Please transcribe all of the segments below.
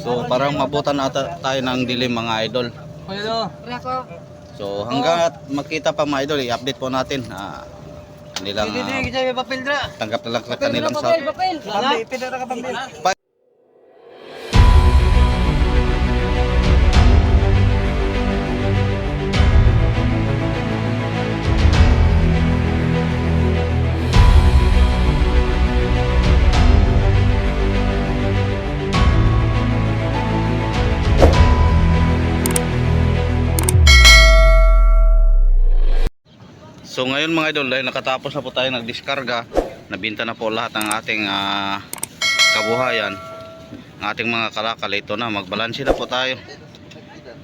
So parang mabutan ata tayo ng dilim mga idol. So hanggang makita pa mga idol, i-update po natin kanilang tanggap na lang kanilang sa So ngayon mga idol, dahil nakatapos na po tayo nagdiskarga, nabinta na po lahat ng ating kabuhayan, ng ating mga kalakal. Ito na, magbalanse na po tayo.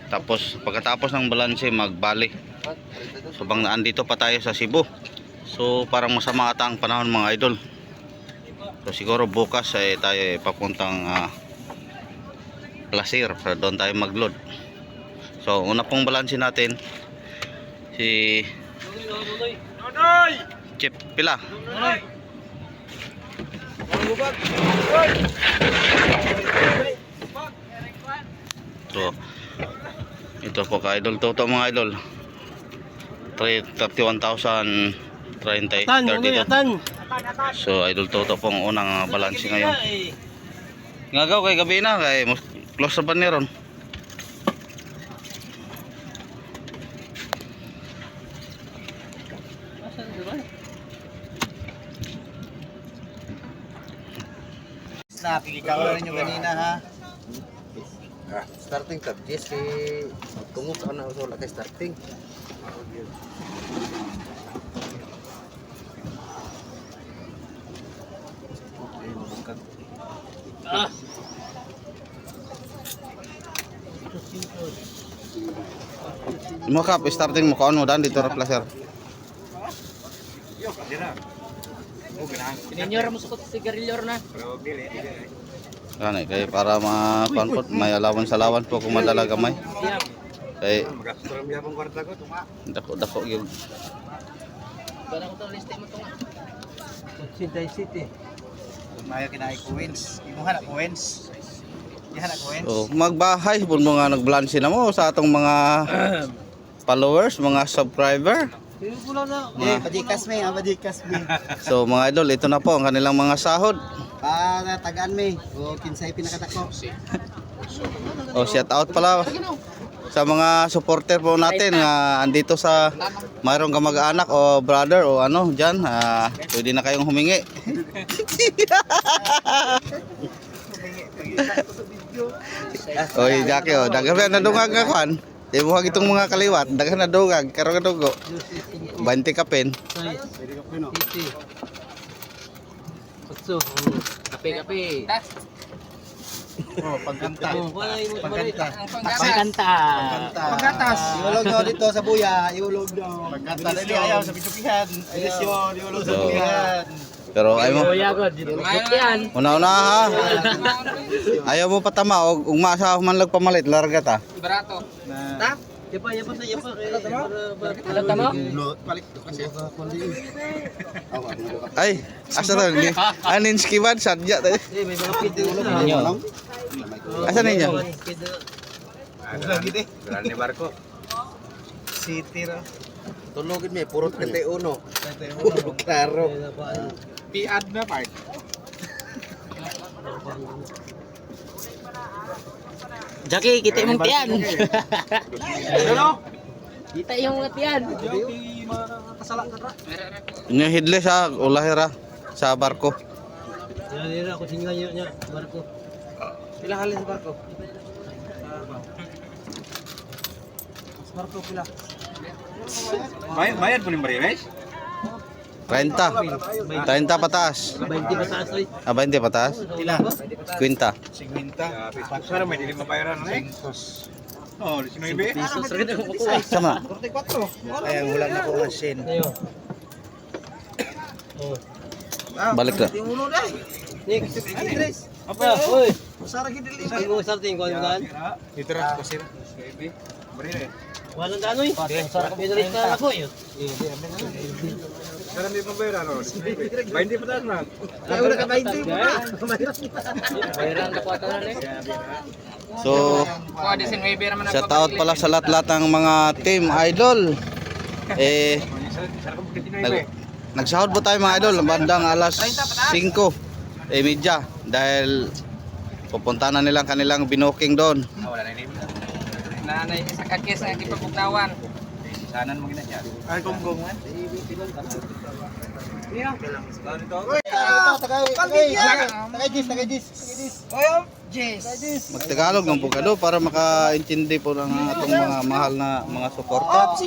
Tapos pagkatapos ng balanse, magbali. So bang andito pa tayo sa Cebu. So parang masama ata ang panahon mga idol. So siguro bukas ay tayo papuntang Placer para doon tayo magload. So una pong balanse natin si Chip pila. So ito po ka idol Toto mga idol. 31,030. So idol Toto pong unang balanse ngayon. Ngagaw kay gabi na kay close sa baneron. Nakikikaw ninyo kanina ha. Starting tab si tungok ana wala kay starting. Mo kap starting mo kaano dan dito ra Placer. Sinenyor mo sukot sigarilyor na. Kanay kay para ma-confort may alawan sa lawan po kung madala gamay. Kay dako gyud. Bala ko to liste mo to. City. Mayo kinaay coins. Imuha na coins. Iha na coins. So magbahay pud mo nga nagbalanse na mo sa atong mga followers, mga subscriber. Padikas me, padikas me. So mga idol, ito na po ang kanilang mga sahod. Para tagaan me. O kinsay pinakatako. Oh, shout out pala sa mga supporter po natin nga andito sa mayroong kamag-anak o brother o ano diyan, pwede na kayong humingi. Oy, Jackie, daghan na dungag nga kwan. Di mo itong mga kaliwat, daghan na dungag, karo ka dugo. 20 kapin. Kape. Oh, pagkanta. Paggatas. Iulog daw dito sa buya, iulog daw. Pagkanta dali ayaw sa bitupihan. Ilusyon, iulog sa buyan. Pero ayaw mo. Yan. Una-una ha. Ayaw mo patama og ugma sa manlag pamalit larga ta. Barato. Ta? Yapa. Alam tama? Balik to kasi. Ay, asa ta ni? Anin skiban sadya ta. May mga pito Ninyo. Asa ninyo? Lagi di. Grande barko. City ra. Tulogin may puro 31. Puro klaro. Piad na part. Jackie, kita yung tiyan. Ano? Kita yung mga tiyan. Nya headless ha, ulahira sa barko. Yan ako singa niya barko. Pila halin sa barko? Barko pila. Bayad po ni Marimes? 30. 30 pataas. 20 pataas oy. 20 pataas. Pila? Quinta. 50. Sana may dilim mabayaran na eh. Oh, 19. Pisos rin ako makuha. Sama. 44. Ay ang ulan na ko ang sin. Ayo. Oh. Balik na. Yung ulo dai. Nick, Andres. apa? Oy. Usara gid dili. Ay mo sarting ko ang Dito ra ko sir. Baby. Bari na. Walang danoy. Sarap pinalis ka ako yun. Karami pa ba yun, ano? 20 pa tayo na. Ay, wala ka 20 mo na. Bayaran na po ata na eh. So, shout out pala sa lahat-lahat ng mga team idol. Nagsahod po tayo mga idol bandang alas 5:30 dahil pupunta na nilang kanilang binoking doon. Nanay sa kakis na kipagpugtawan. Sanan mo gina siya. Ay, gom-goman. Magtagalog ng bugado para makaintindi po ng atong mga mahal na mga suporta.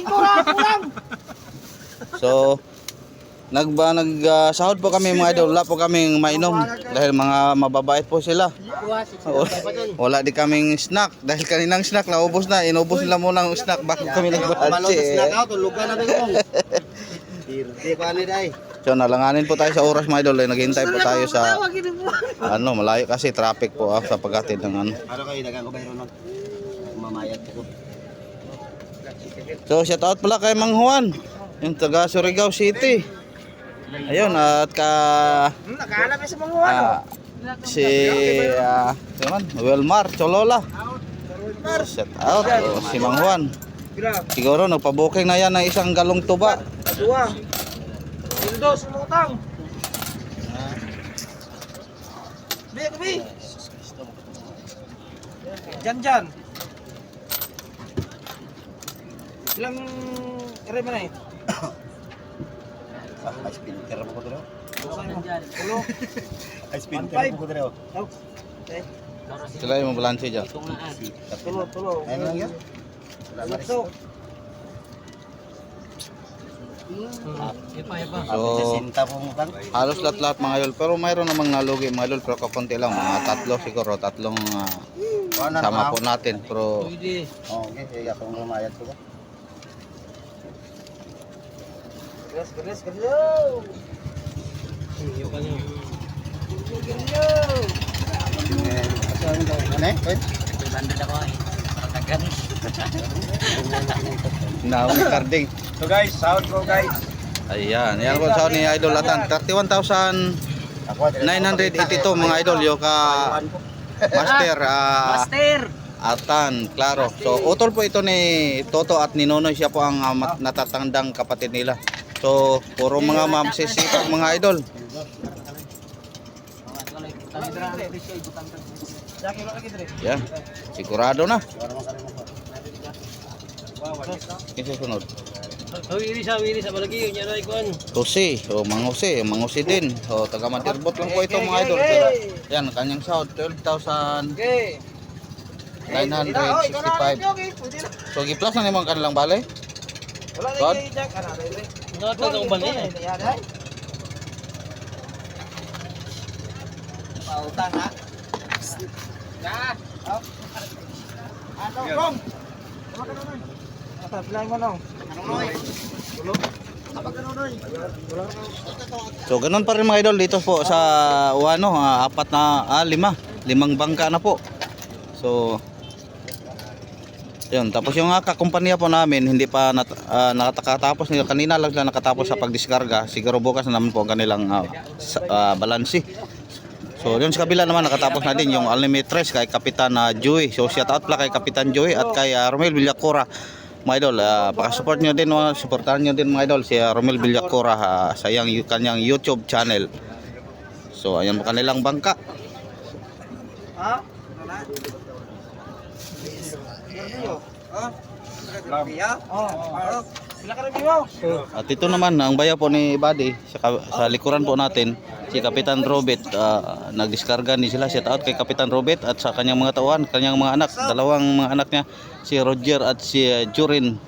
So, nagsahod po kami mga idol, wala po kaming mainom dahil mga mababait po sila. Wala di kaming snack dahil kaninang snack naubos na, inubos nila muna ang snack bakit kami nagbalansi. So nalanganin po tayo sa oras mga idol, naghihintay po tayo sa malayo kasi traffic po sa paghatid ng ano. So shout out pala kay Mang Juan, yung taga Surigao City. Ayun at Nakahanap sa mga ano. si Wilmar Cholola. Shout out si Mang Juan. Siguro nagpa-booking na yan ng isang galong tuba. Dua. Dos utang. Bi. Jan. Ilang ere man eh? Ay, spinter mo ko dito. Tulo. Ay, spinter mo ko dito. Okay. Sila yung mabalansi dyan. Tulo. Ayun lang yan. Ito. Ipa. So halos lahat mga idol, pero mayroon namang nalugi mga idol, pero kakunti lang, mga tatlo siguro, tatlong sama po natin, pero Pwede. Okay, akong lumayad ko ba? Galis. Yung kanya. Ano eh? naong carding. So guys, sahod ko guys. Ayan, yan po sa ni Idol Atan, 31,982 mga idol, yung ka Master Atan, klaro. So utol po ito ni Toto at ni Nonoy, siya po ang natatandang kapatid nila. So puro mga mamsisipag mga idol. Yan, sigurado na. Isa sunod. Wili sa balagi yun yan ay kuan. Jose, Mang Jose din. So taga Matirbot lang po ito mga idol. Yan, kanyang sahod 12,965. So gi-plus na naman kanilang balay. God. Nakatang bali. Pautang ha. Ano kong? Apply mo nung. So ganun pa rin mga idol dito po sa limang bangka na po. So yun, tapos yung kakumpanya po namin hindi pa nakatapos nila, kanina lang sila nakatapos sa pagdiskarga. Siguro bukas na naman po ang kanilang balansi. So yun sa kabila naman nakatapos na din yung Alnimetres kay Kapitan Joey. So shout out pala kay Kapitan Joey at kay Romel Villacora. Mga idol, pakasupport nyo din, supportahan nyo din mga idol si Romel Villacora sa kanyang YouTube channel. So ayan po kanilang bangka. Ha? At ito naman ang bayan po ni Buddy sa likuran po natin si Kapitan Robert, nagdiskarga ni sila. Shout out kay Kapitan Robert at sa kanyang mga tauhan, kanyang mga anak, dalawang mga anak niya, si Roger at si Jurin.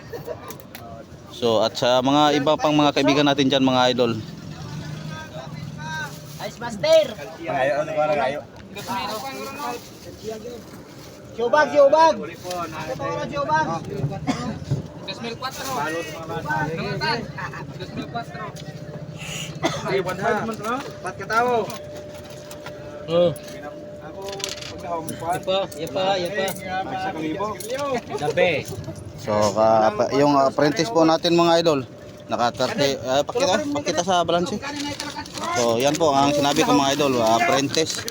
So at sa mga iba pang mga kaibigan natin diyan mga idol. Ice Master. Ayo, ano ba ayo? Siobag. Siobag. 2004. Ay, 100 man na. Pat katao. Oh. Ako pagdahom pa. Yapa. Sa kalibo. Dabe. So, yung apprentice po natin mga idol, naka 30, pakita sa balanse. So, yan po ang sinabi ko mga idol, apprentice,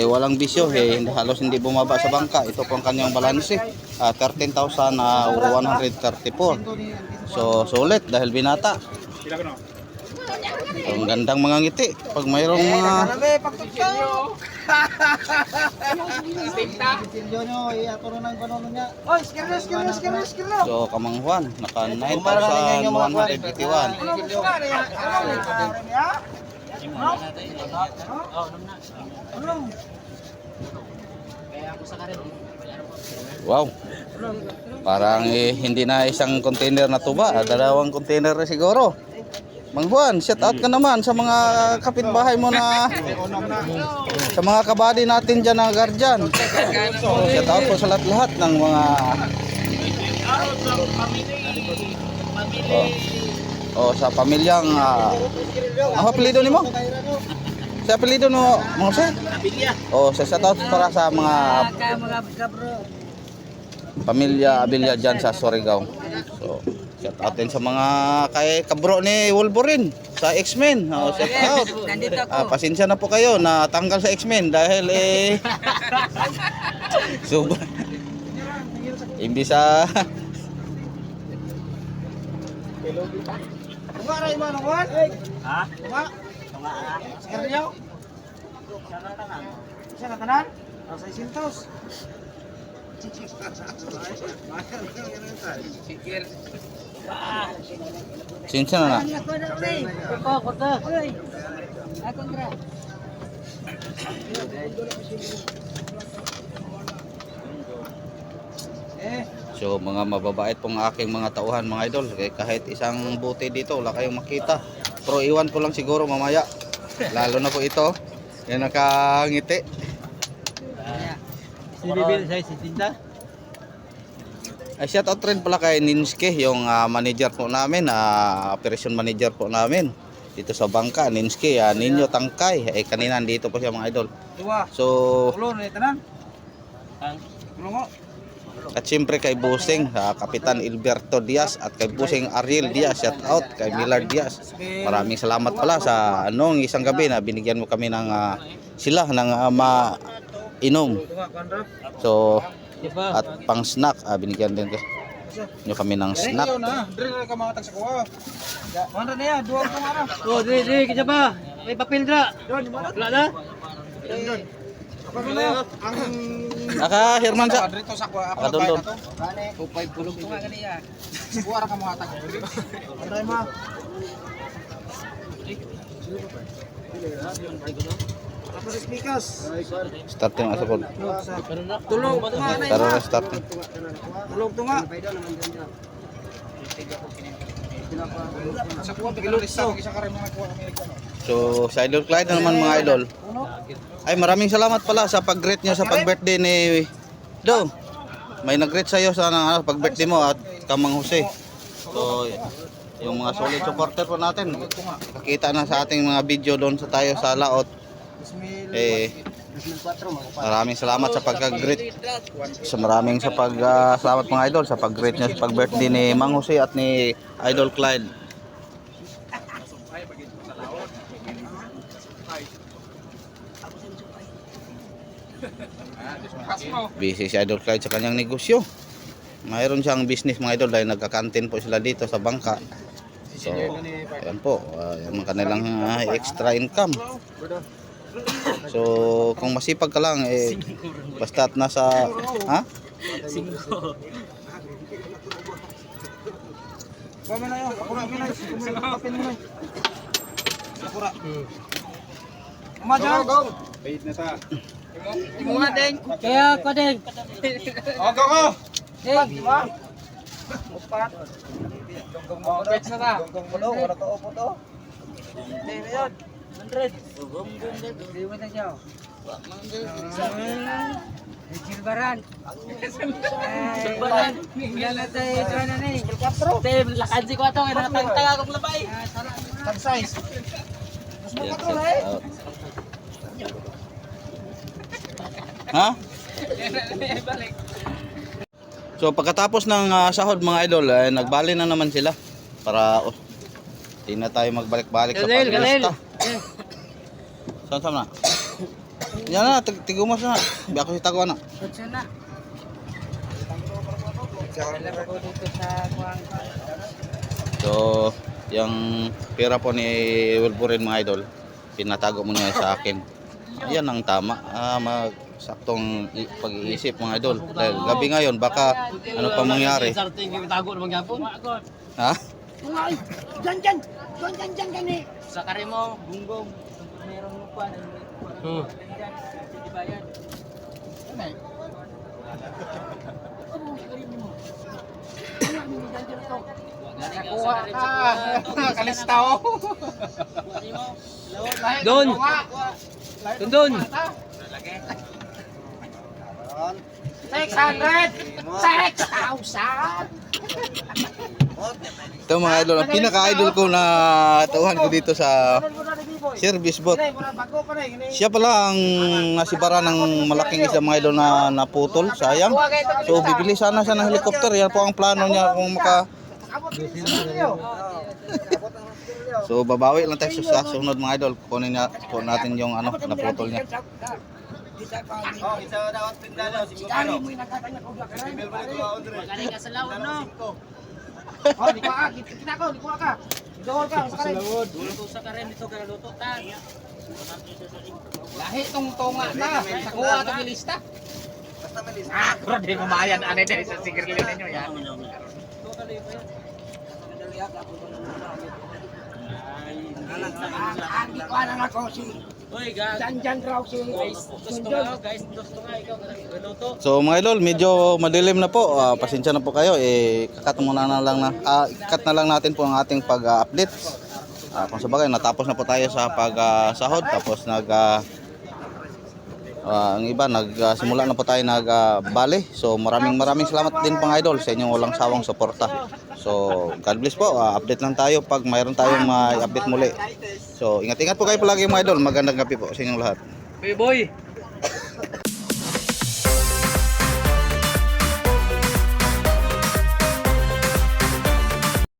walang bisyo, halos hindi bumaba sa bangka. Ito po ang kanyang balanse, 13,134. So, sulit dahil binata. Ang gandang mga ngiti pag mayroong mga so kamanghuan naka 9,181. Wow, parang hindi na isang container na tuba, dalawang container na siguro. Mang Juan, shout out ka naman sa mga kapitbahay mo na sa mga kabady natin dyan na guardian. Shout out po sa lahat-lahat ng mga sa pamilyang ang apelyido nimo? Sa apelyido no, mga Jose? Sa shout out para sa mga pamilya Abilia dyan sa Surigao. So shout out din sa mga kay kabro ni Wolverine sa X-Men. Shout out. Pasensya na po kayo na tanggal sa X-Men dahil so imbis sa Sinsya na na. So mga mababait pong aking mga tauhan mga idol, kahit isang bote dito wala kayong makita, pero iwan ko lang siguro mamaya, lalo na po ito yung nakangiti. Sinibil sa sitinda. Ay, shout out rin pala kay Ninske, yung manager po namin, operation manager po namin dito sa bangka. Ninske, Ninyo Tangkay, kanina dito po siya mga idol. So at siyempre kay Busing, Kapitan Ilberto Diaz at kay Busing Ariel Diaz, shout out kay Millard Diaz. Maraming salamat pala sa isang gabi na binigyan mo kami ng sila ng mainom. So at pang snack, binigyan din nyo kami ng snack. Dili kita ba? May papel dra. Wala na? Naka Herman sa Dito sa kwa naka doon. Upay pulong tunga kaniya. kuwara ka mo hatag. Anday ma. Tapos speakers. Starting asa pod. Tulog tunga na. Tara na start. Tulog tunga. Sa kuha bigla lista isa ka rin mga kuha Amerikano. So sa Idol Clyde na naman mga idol. Ay maraming salamat pala sa pag-greet nyo sa pag-birthday ni Do. May nag-greet sa iyo sa pag-birthday mo at Kamang Jose. So yung mga solid supporter po natin, nakita na sa ating mga video doon sa tayo sa laot. Maraming salamat sa pag-greet. Maraming salamat mga idol sa pag-greet nyo sa pag-birthday ni Mang Jose at ni Idol Clyde. Busy si Idol Clyde sa kanyang negosyo. Mayroon siyang business mga idol dahil nagka-canteen po sila dito sa bangka. So, ayan po, yung kanilang extra income. So, kung masipag ka lang, basta't nasa, ha? Kuha mo na yun. Kapura mo na yun. Kapin mo na yun. Kapura. Umadyan. Bayit na ta. Imunga ding. Kaya ko din. O, go! Ding. Upat. Pets na ta. Gonggong mo daw. Wala ka upo to. Hindi na yun. 100. Hindi mo na siya. Silbaran. Silbaran. Yan na tayo ito na na eh. Tim, lakad si Kwato. Kaya nakatagtag akong labay. Tag-size. Ha? So pagkatapos ng sahod mga idol, nagbali na naman sila para di na tayo magbalik-balik sa Galil, galil. paglista. Saan na? Yan na, tigumos na. Biya ko si Tago na. Kutsa na. Wala ko dito sa kuwang. So, yung pera po ni Wolverine mga idol, pinatago mo niya sa akin. Yan ang tama. Saktong pag-iisip mga idol. Dahil gabi ngayon, baka ano pa mangyari. Sarting tago naman gyapon. Ha? Diyan gani. Sa kare mo, bunggong. Merong lupa na Hmm. di bayad. Nakuha ka. Nakalista ko. Doon. Doon. 600! 6,000! Ito mga idol, ang pinaka-idol ko na tauhan ko dito sa service bot. Siya pala ang nasibara ng malaking isda mga idol na naputol, sayang. So bibili sana siya ng helicopter, yan po ang plano niya kung maka... So babawi lang tayo sa sunod mga idol, kunin natin yung ano, naputol niya. Magaling ka sa lawon, no? Luto sa karen dito, kaya luto ta. Lahi tong tunga na. Nakuha itong ilista. Bro, di mamayan. Ano din sa sigarilyo ninyo yan. Uy, guys. Gusto nga, guys. Gusto nga, ikaw. Luto. So mga idol, medyo madilim na po. Pasensya na po kayo. Cut na lang natin po ang ating pag-update. Kung sabagay, natapos na po tayo sa pag-sahod. Tapos ang iba, nagsimula na po tayo nagbali. So maraming salamat din pang idol sa inyong walang sawang suporta. So God bless po. Update lang tayo pag mayroon tayong update muli. So ingat-ingat po kayo palagi mga idol. Magandang gabi po sa inyong lahat. Boy.